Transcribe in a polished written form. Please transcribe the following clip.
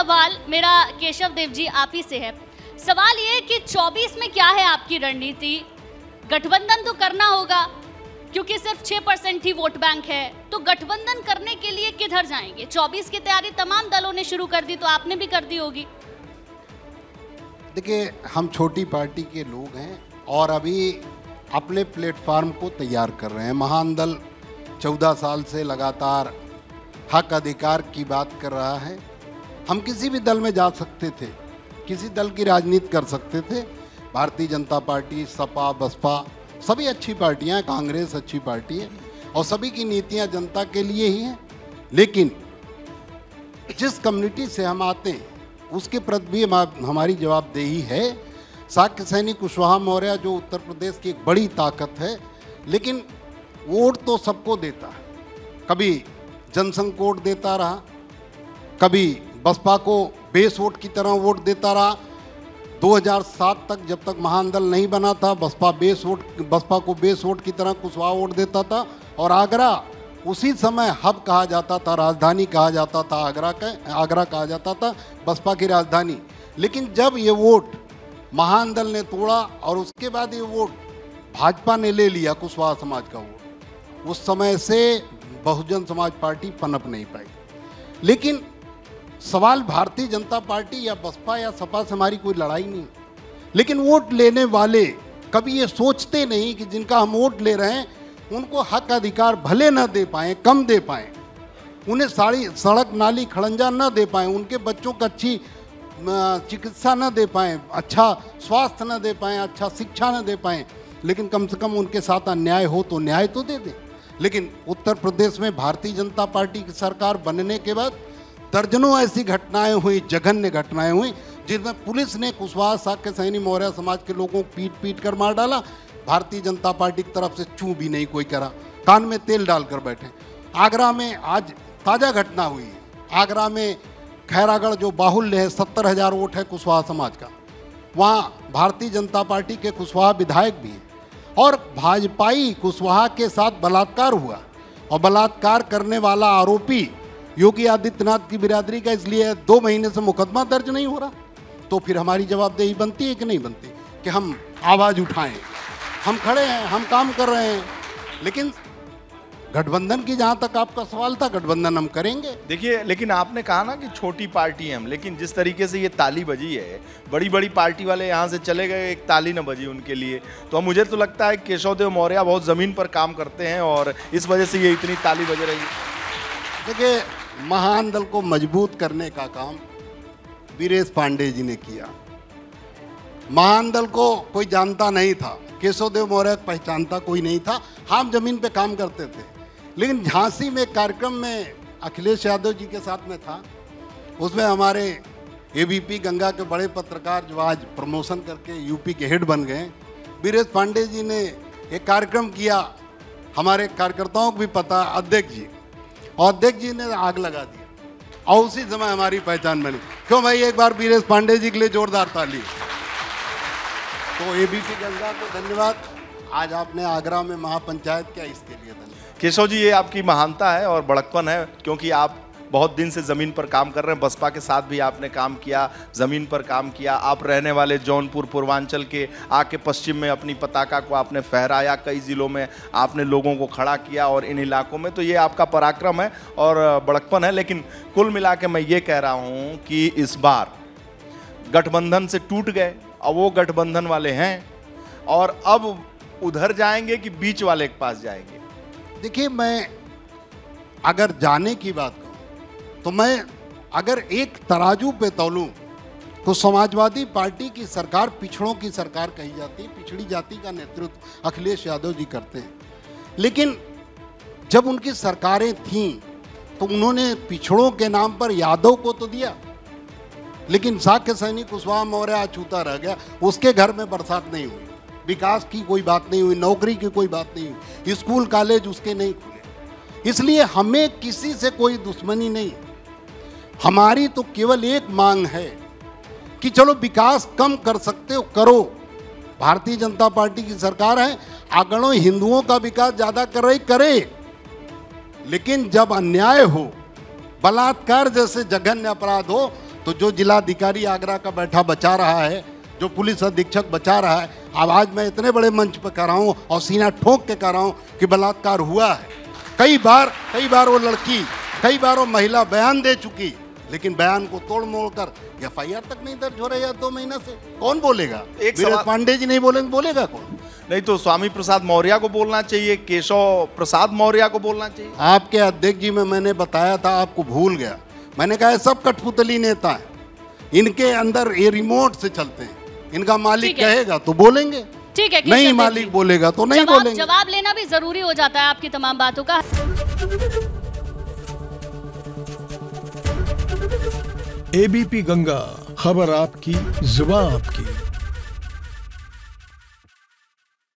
सवाल मेरा केशव देव जी आप ही से है। सवाल ये कि 24 में क्या है आपकी रणनीति? गठबंधन तो करना होगा क्योंकि सिर्फ 6% ही वोट बैंक है, तो गठबंधन करने के लिए किधर जाएंगे? 24 की तैयारी तमाम दलों ने शुरू कर दी, तो आपने भी कर दी होगी। देखिए, हम छोटी पार्टी के लोग हैं और अभी अपने प्लेटफार्म को तैयार कर रहे हैं। महान दल 14 साल से लगातार हक अधिकार की बात कर रहा है। हम किसी भी दल में जा सकते थे, किसी दल की राजनीति कर सकते थे। भारतीय जनता पार्टी, सपा, बसपा सभी अच्छी पार्टियां हैं, कांग्रेस अच्छी पार्टी है और सभी की नीतियां जनता के लिए ही हैं। लेकिन जिस कम्युनिटी से हम आते हैं उसके प्रति भी हमारी जवाबदेही है। शाक्य सैनी कुशवाहा मौर्य जो उत्तर प्रदेश की एक बड़ी ताकत है, लेकिन वोट तो सबको देता है। कभी जनसंघ को वोट देता रहा, कभी बसपा को बेस वोट की तरह वोट देता रहा। 2007 तक जब तक महान दल नहीं बना था, बसपा को बेस वोट की तरह कुशवाहा वोट देता था। और आगरा उसी समय हब कहा जाता था, राजधानी कहा जाता था, आगरा कहा जाता था बसपा की राजधानी। लेकिन जब ये वोट महान दल ने तोड़ा और उसके बाद ये वोट भाजपा ने ले लिया, कुशवाहा समाज का वोट, उस समय से बहुजन समाज पार्टी पनप नहीं पाई। लेकिन सवाल भारतीय जनता पार्टी या बसपा या सपा से हमारी कोई लड़ाई नहीं, लेकिन वोट लेने वाले कभी ये सोचते नहीं कि जिनका हम वोट ले रहे हैं उनको हक अधिकार भले न दे पाएँ, कम दे पाएँ, उन्हें सड़क नाली खड़ंजा न दे पाएँ, उनके बच्चों को अच्छी चिकित्सा न दे पाएँ, अच्छा स्वास्थ्य न दे पाएँ, अच्छा शिक्षा न दे पाएँ, लेकिन कम से कम उनके साथ अन्याय हो तो न्याय तो दे दें। लेकिन उत्तर प्रदेश में भारतीय जनता पार्टी की सरकार बनने के बाद दर्जनों ऐसी घटनाएं हुई, जघन्य घटनाएं हुई, जिनमें पुलिस ने कुशवाहा, शाक्य सैनी, मौर्य समाज के लोगों को पीट पीट कर मार डाला। भारतीय जनता पार्टी की तरफ से चूं भी नहीं कोई करा, कान में तेल डालकर बैठे। आगरा में आज ताज़ा घटना हुई है। आगरा में खैरागढ़ जो बाहुल्य है, 70,000 वोट है कुशवाहा समाज का, वहाँ भारतीय जनता पार्टी के कुशवाहा विधायक भी हैं और भाजपाई कुशवाहा के साथ बलात्कार हुआ और बलात्कार करने वाला आरोपी योगी आदित्यनाथ की बिरादरी का, इसलिए 2 महीने से मुकदमा दर्ज नहीं हो रहा। तो फिर हमारी जवाबदेही बनती है कि नहीं बनती कि हम आवाज़ उठाएं? हम खड़े हैं, हम काम कर रहे हैं। लेकिन गठबंधन की जहां तक आपका सवाल था, गठबंधन हम करेंगे। देखिए, लेकिन आपने कहा ना कि छोटी पार्टी है हम, लेकिन जिस तरीके से ये ताली बजी है, बड़ी बड़ी पार्टी वाले यहाँ से चले गए, एक ताली न बजी उनके लिए, तो मुझे तो लगता है केशव देव मौर्य बहुत ज़मीन पर काम करते हैं और इस वजह से ये इतनी ताली बज रही है। देखिए, महान दल को मजबूत करने का काम वीरेश पांडे जी ने किया। महान दल को कोई जानता नहीं था, केशव देव मौर्य पहचानता कोई नहीं था। हम जमीन पे काम करते थे। लेकिन झांसी में कार्यक्रम में अखिलेश यादव जी के साथ में था, उसमें हमारे एबीपी गंगा के बड़े पत्रकार जो आज प्रमोशन करके यूपी के हेड बन गए, वीरेश पांडे जी ने एक कार्यक्रम किया। हमारे कार्यकर्ताओं को भी पता, अध्यक्ष जी, और अध्यक्ष जी ने आग लगा दिया और उसी समय हमारी पहचान बनी। क्यों भाई, एक बार वीरेश पांडे जी के लिए जोरदार ताली। तो एबीपी गंगा को धन्यवाद। आज आपने आगरा में महापंचायत किया, इसके लिए धन्यवाद। केशव जी, ये आपकी महानता है और बड़कपन है, क्योंकि आप बहुत दिन से ज़मीन पर काम कर रहे हैं। बसपा के साथ भी आपने काम किया, ज़मीन पर काम किया। आप रहने वाले जौनपुर पूर्वांचल के, आके पश्चिम में अपनी पताका को आपने फहराया, कई ज़िलों में आपने लोगों को खड़ा किया और इन इलाकों में, तो ये आपका पराक्रम है और बड़कपन है। लेकिन कुल मिला के मैं ये कह रहा हूँ कि इस बार गठबंधन से टूट गए और वो गठबंधन वाले हैं, और अब उधर जाएंगे कि बीच वाले के पास जाएंगे? देखिए, मैं अगर जाने की बात करूं तो मैं अगर एक तराजू पे तौलूं तो समाजवादी पार्टी की सरकार पिछड़ों की सरकार कही जाती है। पिछड़ी जाति का नेतृत्व अखिलेश यादव जी करते हैं। लेकिन जब उनकी सरकारें थीं तो उन्होंने पिछड़ों के नाम पर यादव को तो दिया, लेकिन शाक्य सैनी कुशवाहा मौर्य अछूता रह गया। उसके घर में बरसात नहीं हुई, विकास की कोई बात नहीं हुई, नौकरी की कोई बात नहीं हुई, स्कूल कॉलेज उसके नहीं खुले। इसलिए हमें किसी से कोई दुश्मनी नहीं। हमारी तो केवल एक मांग है कि चलो विकास कम कर सकते हो करो। भारतीय जनता पार्टी की सरकार है, अगड़ों हिंदुओं का विकास ज़्यादा कर रही करे, लेकिन जब अन्याय हो, बलात्कार जैसे जघन्य अपराध हो, तो जो जिलाधिकारी आगरा का बैठा बचा रहा है, जो पुलिस अधीक्षक बचा रहा है, अब आज मैं इतने बड़े मंच पर कह रहा हूँ और सीना ठोक के कह रहा हूँ कि बलात्कार हुआ है। कई बार वो लड़की, कई बार वो महिला बयान दे चुकी, लेकिन बयान को तोड़ मोड़ कर FIR तक नहीं दर्ज हो रहा है 2 महीना से। कौन बोलेगा? वीरेश पांडे जी नहीं बोलेंगे, बोलेगा कौन? नहीं तो स्वामी प्रसाद मौर्य को बोलना चाहिए, केशव प्रसाद मौर्य को बोलना चाहिए। आपके अध्यक्ष जी में मैंने बताया था, आपको भूल गया। मैंने कहा सब कठपुतली नेता हैं, इनके अंदर ये रिमोट से चलते हैं, इनका मालिक कहेगा तो बोलेंगे, ठीक है, नहीं मालिक बोलेगा तो नहीं बोलेंगे। जवाब लेना भी जरूरी हो जाता है आपकी तमाम बातों का। ABP गंगा, खबर आपकी, जुबान आपकी।